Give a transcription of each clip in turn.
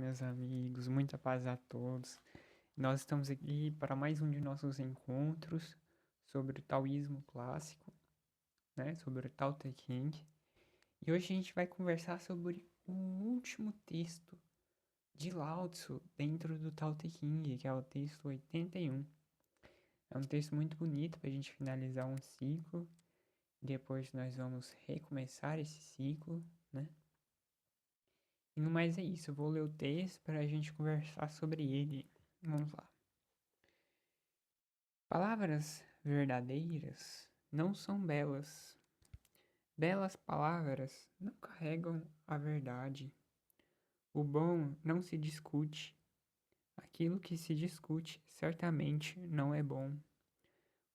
meus amigos, muita paz a todos. Nós estamos aqui para mais um de nossos encontros sobre o taoísmo clássico, né? Sobre o Tao Te Ching. E hoje a gente vai conversar sobre o último texto de Lao Tzu dentro do Tao Te Ching, que é o texto 81. É um texto muito bonito para a gente finalizar um ciclo. Depois nós vamos recomeçar esse ciclo, né? E no mais é isso, eu vou ler o texto para a gente conversar sobre ele. Vamos lá. Palavras verdadeiras não são belas. Belas palavras não carregam a verdade. O bom não se discute. Aquilo que se discute certamente não é bom.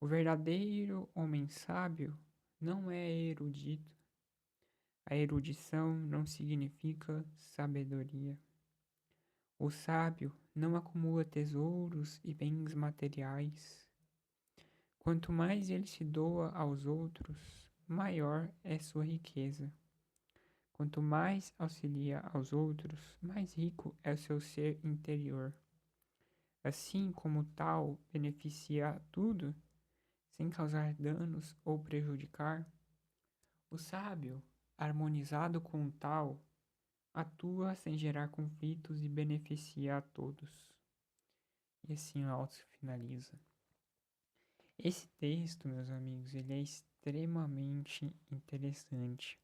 O verdadeiro homem sábio não é erudito. A erudição não significa sabedoria. O sábio não acumula tesouros e bens materiais. Quanto mais ele se doa aos outros, maior é sua riqueza. Quanto mais auxilia aos outros, mais rico é o seu ser interior. Assim como o tal beneficia a tudo, sem causar danos ou prejudicar, o sábio, harmonizado com o tal, atua sem gerar conflitos e beneficia a todos. E assim o auto finaliza. Esse texto, meus amigos, ele é extremamente interessante.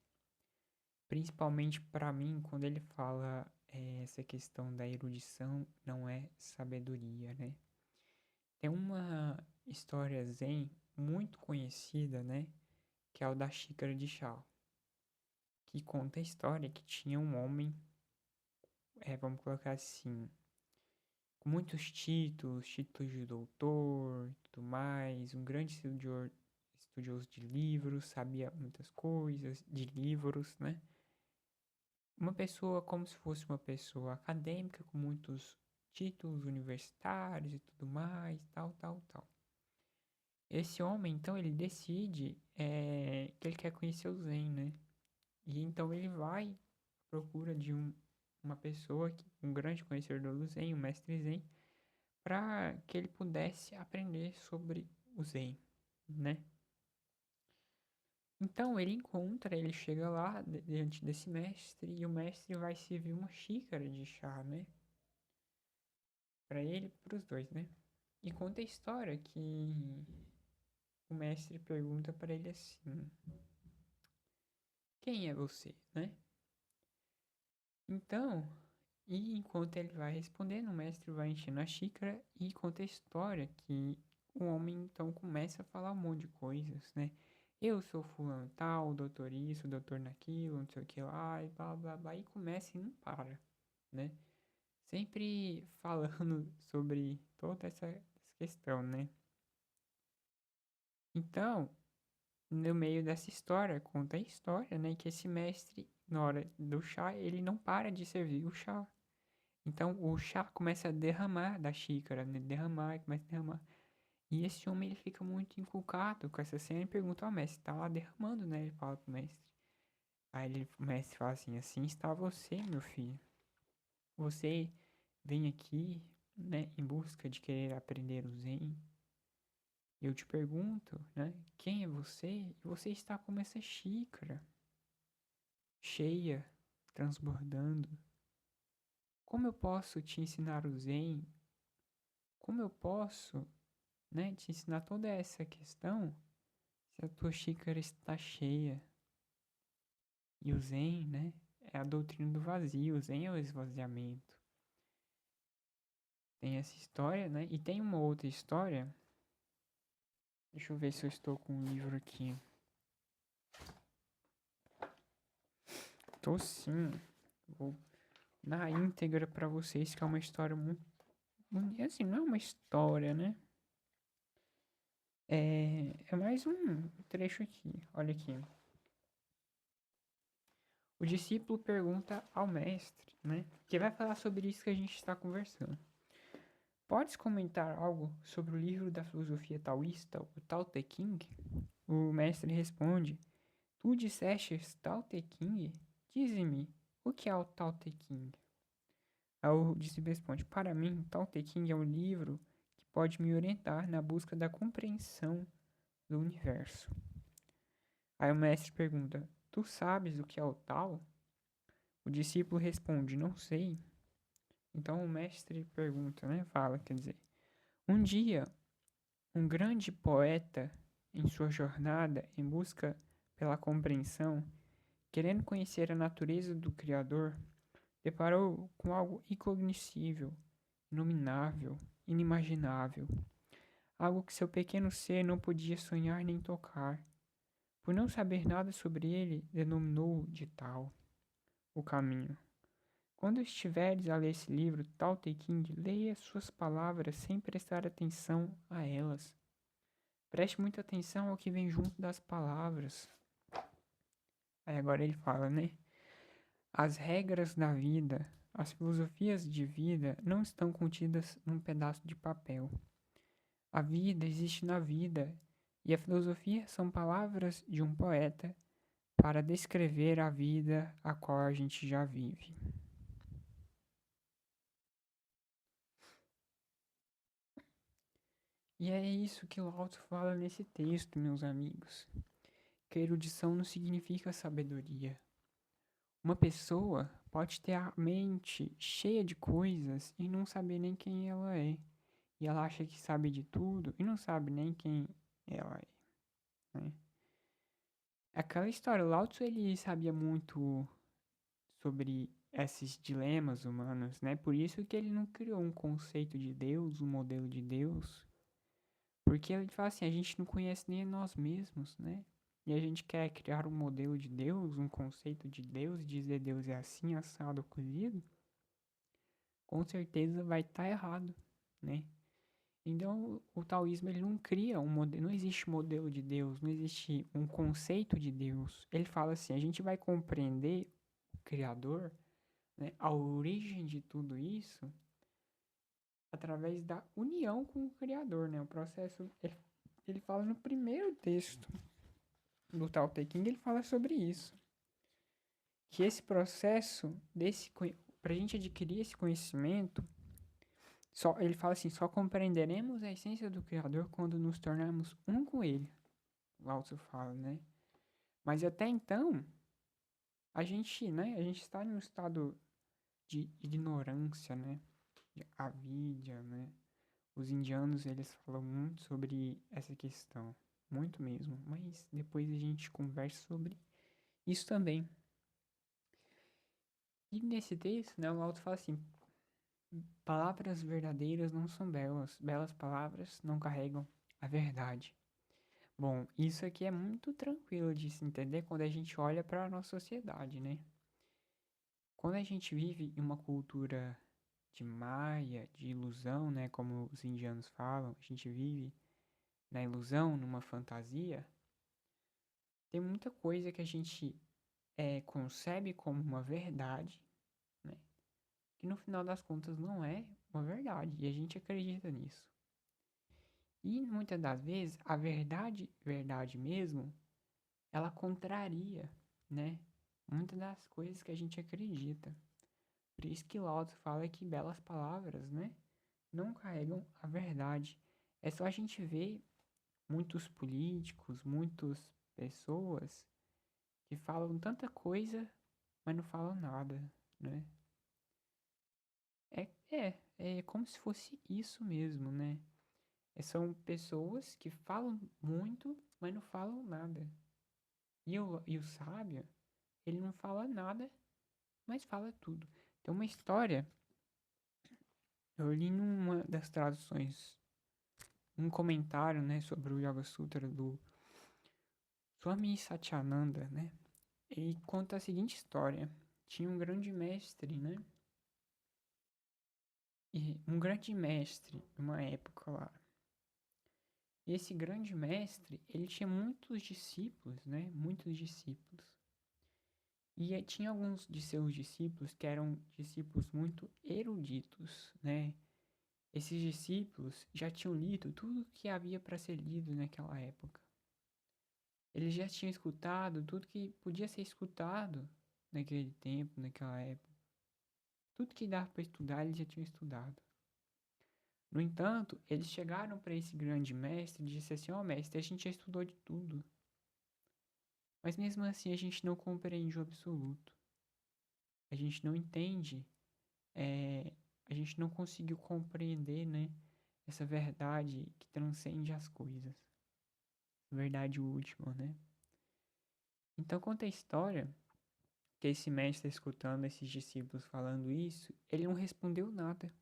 Principalmente para mim, quando ele fala essa questão da erudição não é sabedoria, né? Tem uma história zen muito conhecida, né? Que é o da xícara de chá. Que conta a história que tinha um homem, vamos colocar assim, com muitos títulos, títulos de doutor e tudo mais, um grande estudioso de livros, sabia muitas coisas de livros, né? Uma pessoa como se fosse uma pessoa acadêmica, com muitos títulos universitários e tudo mais, tal, tal, tal. Esse homem, então, ele decide que ele quer conhecer o Zen, né? E então ele vai à procura de uma pessoa, um grande conhecedor do Zen, um mestre Zen, para que ele pudesse aprender sobre o Zen, né? Então ele chega lá diante desse mestre e o mestre vai servir uma xícara de chá, né? Para ele e para os dois, né? E conta a história que o mestre pergunta para ele assim: quem é você, né? Então, e enquanto ele vai respondendo, o mestre vai enchendo a xícara e conta a história que o homem então começa a falar um monte de coisas, né? Eu sou fulano tal, doutor isso, doutor naquilo, não sei o que lá, e blá blá blá, e começa e não para, né? Sempre falando sobre toda essa questão, né? Então, no meio dessa história, conta a história, né? Que esse mestre, na hora do chá, ele não para de servir o chá. Então, o chá começa a derramar da xícara, né? Derramar, começa a derramar. E esse homem, ele fica muito inculcado com essa cena e pergunta ao mestre, tá lá derramando, né? Ele fala pro mestre. O mestre fala assim, assim está você, meu filho. Você vem aqui, né, em busca de querer aprender o Zen. Eu te pergunto, né, quem é você? E você está com essa xícara, cheia, transbordando. Como eu posso te ensinar o Zen? Como eu posso, né, te ensinar toda essa questão se a tua xícara está cheia? E o Zen, né, é a doutrina do vazio, o Zen é o esvaziamento. Tem essa história, né, e tem uma outra história. Deixa eu ver se eu estou com um livro aqui. Tô sim. Vou na íntegra pra vocês, que é uma história muito. Assim, não é uma história, né? É mais um trecho aqui. Olha aqui. O discípulo pergunta ao mestre, né? Que vai falar sobre isso que a gente está conversando. Podes comentar algo sobre o livro da filosofia taoísta, o Tao Te Ching? O mestre responde: Tu disseste Tao Te Ching? Dize-me, o que é o Tao Te Ching? Aí o discípulo responde: para mim, Tao Te Ching é um livro que pode me orientar na busca da compreensão do universo. Aí o mestre pergunta: tu sabes o que é o Tao? O discípulo responde: não sei. Então o mestre pergunta, né? Fala, quer dizer: um dia, um grande poeta, em sua jornada em busca pela compreensão, querendo conhecer a natureza do Criador, deparou com algo incognoscível, inominável, inimaginável, algo que seu pequeno ser não podia sonhar nem tocar. Por não saber nada sobre ele, denominou-o de tal, o caminho. Quando estiveres a ler esse livro, Tao Te Ching, leia suas palavras sem prestar atenção a elas. Preste muita atenção ao que vem junto das palavras. Aí agora ele fala, né? As regras da vida, as filosofias de vida não estão contidas num pedaço de papel. A vida existe na vida, e a filosofia são palavras de um poeta para descrever a vida a qual a gente já vive. E é isso que Lao Tzu fala nesse texto, meus amigos. Que erudição não significa sabedoria. Uma pessoa pode ter a mente cheia de coisas e não saber nem quem ela é. E ela acha que sabe de tudo e não sabe nem quem ela é, né? Aquela história, o Lao Tzu, ele sabia muito sobre esses dilemas humanos, né? Por isso que ele não criou um conceito de Deus, um modelo de Deus. Porque ele fala assim, a gente não conhece nem a nós mesmos, né? E a gente quer criar um modelo de Deus, um conceito de Deus, dizer Deus é assim, assado, cozido, com certeza vai estar errado, né? Então, o taoísmo ele não cria um modelo, não existe modelo de Deus, não existe um conceito de Deus. Ele fala assim, a gente vai compreender o Criador, né, a origem de tudo isso, através da união com o Criador, né? O processo, ele fala no primeiro texto do Tao Te Ching, ele fala sobre isso. Que esse processo, para a gente adquirir esse conhecimento, ele fala assim, só compreenderemos a essência do Criador quando nos tornarmos um com Ele. Lao Tzu fala, né? Mas até então, a gente está em um estado de ignorância, né? De avidya, né? Os indianos, eles falam muito sobre essa questão. Muito mesmo. Mas depois a gente conversa sobre isso também. E nesse texto, né, o Lao Tzu fala assim, palavras verdadeiras não são belas. Belas palavras não carregam a verdade. Bom, isso aqui é muito tranquilo de se entender quando a gente olha para a nossa sociedade, né? Quando a gente vive em uma cultura de maia, de ilusão, né, como os indianos falam, a gente vive na ilusão, numa fantasia, tem muita coisa que a gente concebe como uma verdade, né, que no final das contas não é uma verdade, e a gente acredita nisso. E muitas das vezes a verdade, verdade mesmo, ela contraria, né, muitas das coisas que a gente acredita. Por isso que Lao Tzu fala que belas palavras, né, não carregam a verdade. É só a gente ver muitos políticos, muitas pessoas que falam tanta coisa, mas não falam nada, né? É como se fosse isso mesmo, né? São pessoas que falam muito, mas não falam nada. E o sábio, ele não fala nada, mas fala tudo. Tem uma história, eu li numa das traduções, um comentário, né, sobre o Yoga Sutra do Swami Satyananda, né? E conta a seguinte história. Tinha um grande mestre, né? E um grande mestre, numa época lá. E esse grande mestre, ele tinha muitos discípulos, né? Muitos discípulos. E tinha alguns de seus discípulos que eram discípulos muito eruditos, né? Esses discípulos já tinham lido tudo que havia para ser lido naquela época. Eles já tinham escutado tudo que podia ser escutado naquele tempo, naquela época. Tudo que dava para estudar, eles já tinham estudado. No entanto, eles chegaram para esse grande mestre e disseram assim: ó, mestre, a gente já estudou de tudo. Mas mesmo assim a gente não compreende o absoluto. A gente não entende, é, a gente não conseguiu compreender, né, essa verdade que transcende as coisas. Verdade última, né? Então conta a história que esse mestre, escutando esses discípulos falando isso, ele não respondeu nada.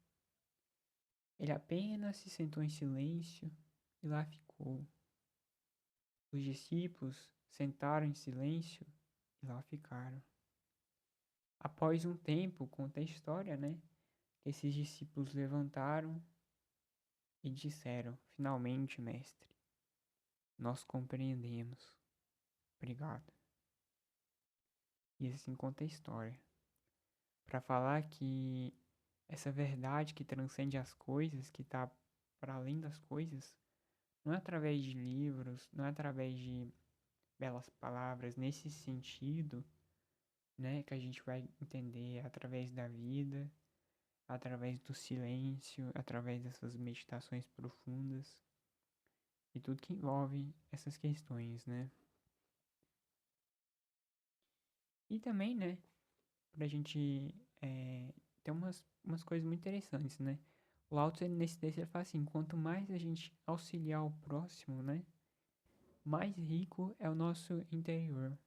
Ele apenas se sentou em silêncio e lá ficou. Os discípulos sentaram em silêncio e lá ficaram. Após um tempo, conta a história, né? Que esses discípulos levantaram e disseram: finalmente, mestre, nós compreendemos. Obrigado. E assim conta a história. Para falar que essa verdade que transcende as coisas, que está para além das coisas, não é através de livros, não é através de belas palavras nesse sentido, né, que a gente vai entender através da vida, através do silêncio, através dessas meditações profundas e tudo que envolve essas questões, né? E também, né, pra gente ter umas coisas muito interessantes, né? O Lao Tzu, nesse texto, ele fala assim, quanto mais a gente auxiliar o próximo, né, mais rico é o nosso interior.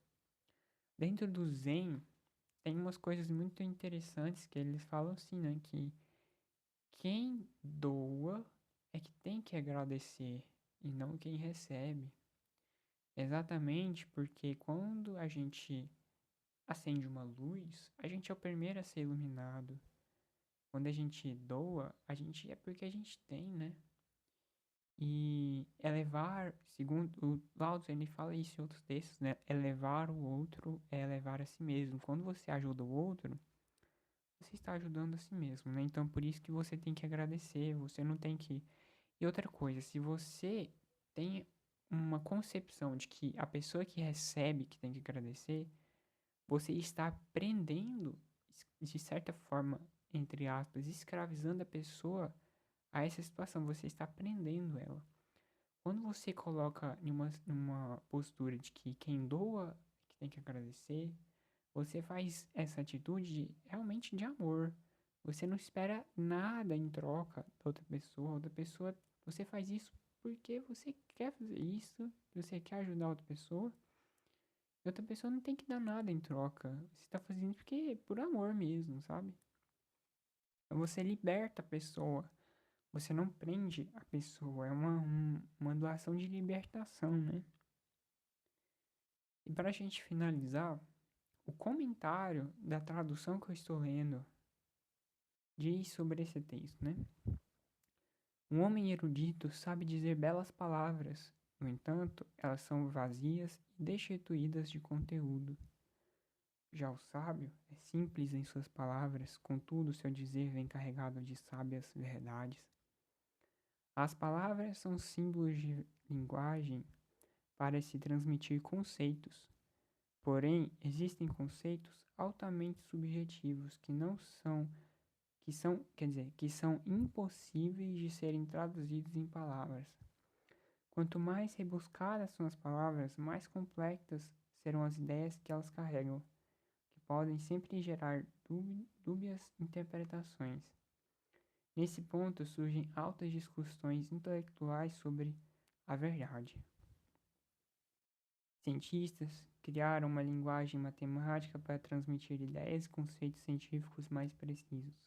Dentro do Zen, tem umas coisas muito interessantes que eles falam assim, né, que quem doa é que tem que agradecer e não quem recebe. Exatamente porque quando a gente acende uma luz, a gente é o primeiro a ser iluminado. Quando a gente doa, a gente é porque a gente tem, né? E elevar, segundo o Lao Tzu, ele fala isso em outros textos, né? Elevar o outro é elevar a si mesmo. Quando você ajuda o outro, você está ajudando a si mesmo, né? Então, por isso que você tem que agradecer, você não tem que... E outra coisa, se você tem uma concepção de que a pessoa que recebe que tem que agradecer, você está aprendendo, de certa forma, entre aspas, escravizando a pessoa a essa situação. Você está prendendo ela. Quando você coloca numa postura de que quem doa é que tem que agradecer, você faz essa atitude realmente de amor. Você não espera nada em troca da outra pessoa. Outra pessoa, você faz isso porque você quer fazer isso, você quer ajudar outra pessoa. E outra pessoa não tem que dar nada em troca. Você está fazendo porque por amor mesmo, sabe? Então você liberta a pessoa. Você não prende a pessoa. É uma doação de libertação, né? E para a gente finalizar, o comentário da tradução que eu estou lendo diz sobre esse texto, né? Um homem erudito sabe dizer belas palavras, no entanto, elas são vazias e destituídas de conteúdo. Já o sábio é simples em suas palavras, contudo seu dizer vem carregado de sábias verdades. As palavras são símbolos de linguagem para se transmitir conceitos. Porém, existem conceitos altamente subjetivos que são impossíveis de serem traduzidos em palavras. Quanto mais rebuscadas são as palavras, mais complexas serão as ideias que elas carregam, que podem sempre gerar dúbias interpretações. Nesse ponto surgem altas discussões intelectuais sobre a verdade. Cientistas criaram uma linguagem matemática para transmitir ideias e conceitos científicos mais precisos.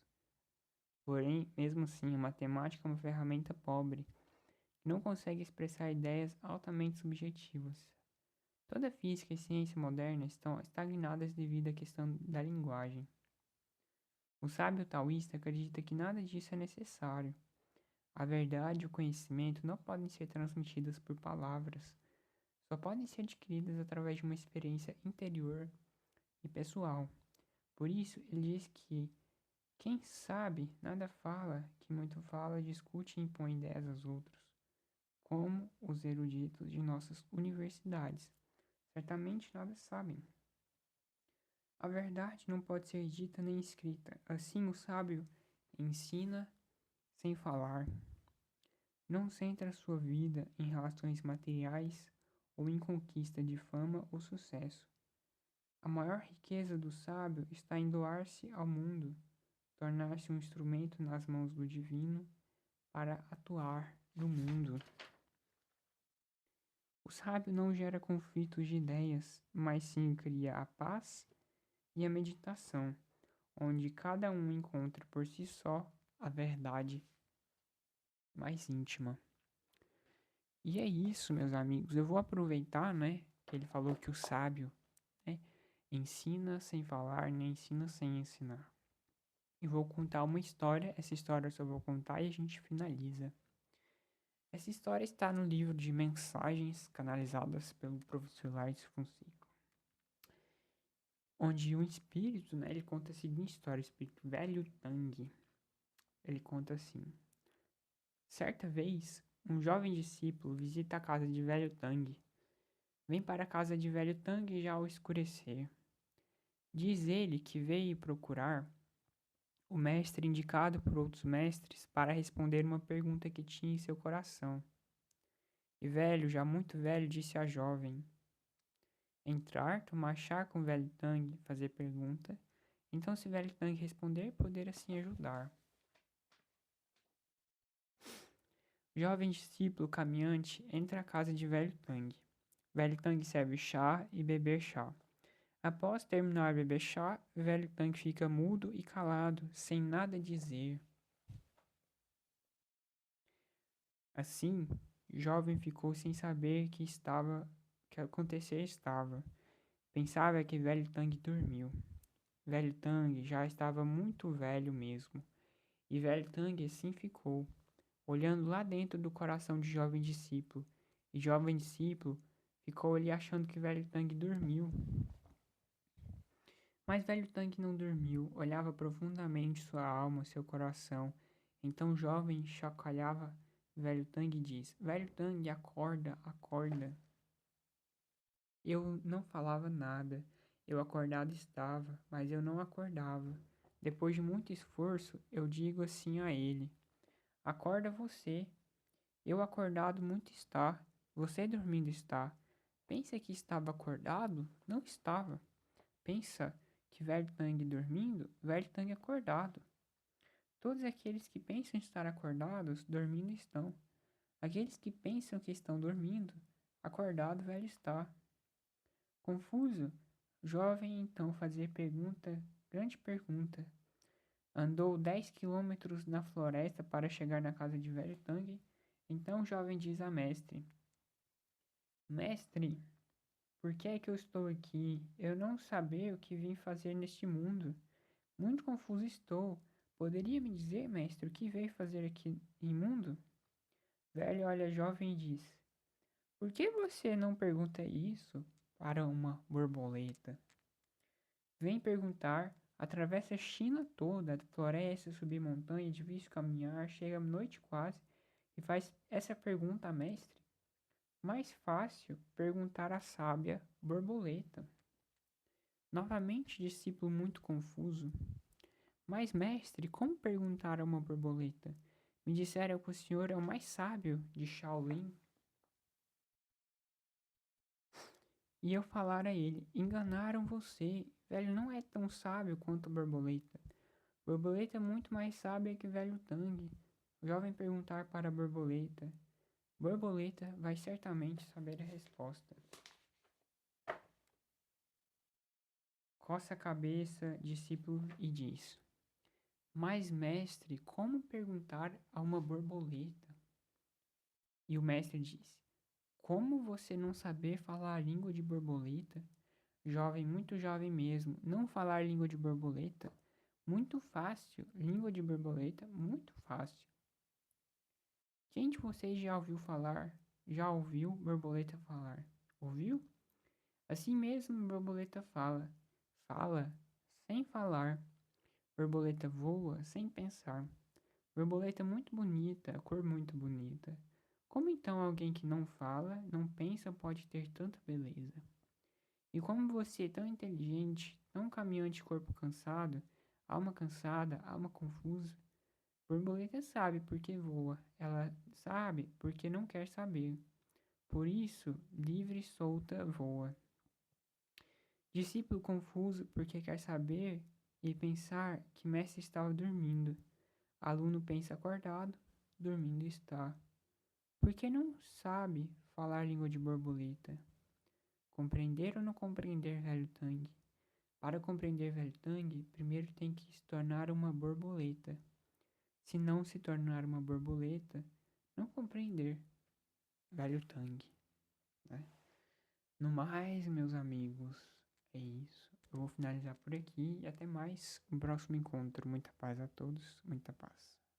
Porém, mesmo assim, a matemática é uma ferramenta pobre, que não consegue expressar ideias altamente subjetivas. Toda a física e ciência moderna estão estagnadas devido à questão da linguagem. O sábio taoísta acredita que nada disso é necessário. A verdade e o conhecimento não podem ser transmitidos por palavras, só podem ser adquiridas através de uma experiência interior e pessoal. Por isso, ele diz que quem sabe nada fala, que muito fala, discute e impõe ideias aos outros, como os eruditos de nossas universidades. Certamente nada sabem. A verdade não pode ser dita nem escrita. Assim, o sábio ensina sem falar. Não centra sua vida em relações materiais ou em conquista de fama ou sucesso. A maior riqueza do sábio está em doar-se ao mundo, tornar-se um instrumento nas mãos do divino para atuar no mundo. O sábio não gera conflitos de ideias, mas sim cria a paz e a meditação, onde cada um encontra por si só a verdade mais íntima. E é isso, meus amigos. Eu vou aproveitar, né, que ele falou que o sábio, né, ensina sem falar, nem ensina sem ensinar. E vou contar uma história. Essa história eu só vou contar e a gente finaliza. Essa história está no livro de mensagens canalizadas pelo professor Laércio Fonseca, onde um espírito, né, ele conta a seguinte história, o espírito Velho Tang. Ele conta assim: certa vez, um jovem discípulo visita a casa de Velho Tang. Vem para a casa de Velho Tang já ao escurecer. Diz ele que veio procurar o mestre indicado por outros mestres para responder uma pergunta que tinha em seu coração. E Velho, já muito velho, disse à jovem: entrar, tomar chá com Velho Tang, fazer pergunta. Então, se Velho Tang responder, poder assim ajudar. Jovem discípulo caminhante entra à casa de Velho Tang. Velho Tang serve chá e beber chá. Após terminar de beber chá, Velho Tang fica mudo e calado, sem nada dizer. Assim, jovem ficou sem saber que acontecer estava. Pensava que Velho Tang dormiu. Velho Tang já estava muito velho mesmo. E Velho Tang assim ficou, olhando lá dentro do coração de jovem discípulo. E jovem discípulo ficou ali achando que Velho Tang dormiu. Mas Velho Tang não dormiu, olhava profundamente sua alma, seu coração. Então jovem chacoalhava Velho Tang e diz: Velho Tang, acorda, acorda. Eu não falava nada. Eu acordado estava, mas eu não acordava. Depois de muito esforço, eu digo assim a ele: acorda você. Eu acordado muito está. Você dormindo está. Pensa que estava acordado? Não estava. Pensa que Velho Tang dormindo, Velho Tang acordado. Todos aqueles que pensam estar acordados, dormindo estão. Aqueles que pensam que estão dormindo, acordado velho está. Confuso, jovem então fazia pergunta, grande pergunta. Andou 10 quilômetros na floresta para chegar na casa de Velho Tang. Então o jovem diz a mestre: Mestre, por que é que eu estou aqui? Eu não saber o que vim fazer neste mundo. Muito confuso estou. Poderia me dizer, mestre, o que veio fazer aqui imundo? Velho olha jovem e diz: por que você não pergunta isso para uma borboleta? Vem perguntar, atravessa a China toda, floresta, subir montanha, difícil caminhar, chega à noite quase e faz essa pergunta a mestre. Mais fácil perguntar à sábia borboleta. Novamente, discípulo muito confuso. Mas, mestre, como perguntar a uma borboleta? Me disseram que o senhor é o mais sábio de Shaolin. E eu falar a ele: enganaram você. Velho não é tão sábio quanto a borboleta. Borboleta é muito mais sábia que Velho Tang. O jovem perguntar para a borboleta. Borboleta vai certamente saber a resposta. Coça a cabeça, discípulo, e diz: mas, mestre, como perguntar a uma borboleta? E o mestre diz: como você não saber falar a língua de borboleta? Jovem, muito jovem mesmo, não falar língua de borboleta? Muito fácil, língua de borboleta, muito fácil. Quem de vocês já ouviu falar, já ouviu borboleta falar? Ouviu? Assim mesmo, borboleta fala. Fala sem falar. Borboleta voa sem pensar. Borboleta muito bonita, cor muito bonita. Como então alguém que não fala, não pensa, pode ter tanta beleza? E como você é tão inteligente, Não um caminhante corpo cansado, alma cansada, alma confusa. Borboleta sabe porque voa, ela sabe porque não quer saber. Por isso, livre e solta voa. Discípulo confuso porque quer saber e pensar que mestre estava dormindo. Aluno pensa acordado, dormindo está. Porque não sabe falar língua de borboleta? Compreender ou não compreender, velho Tang? Para compreender, velho Tang, primeiro tem que se tornar uma borboleta. Se não se tornar uma borboleta, não compreender, velho Tang, né? No mais, meus amigos, é isso. Eu vou finalizar por aqui e até mais no próximo encontro. Muita paz a todos, muita paz.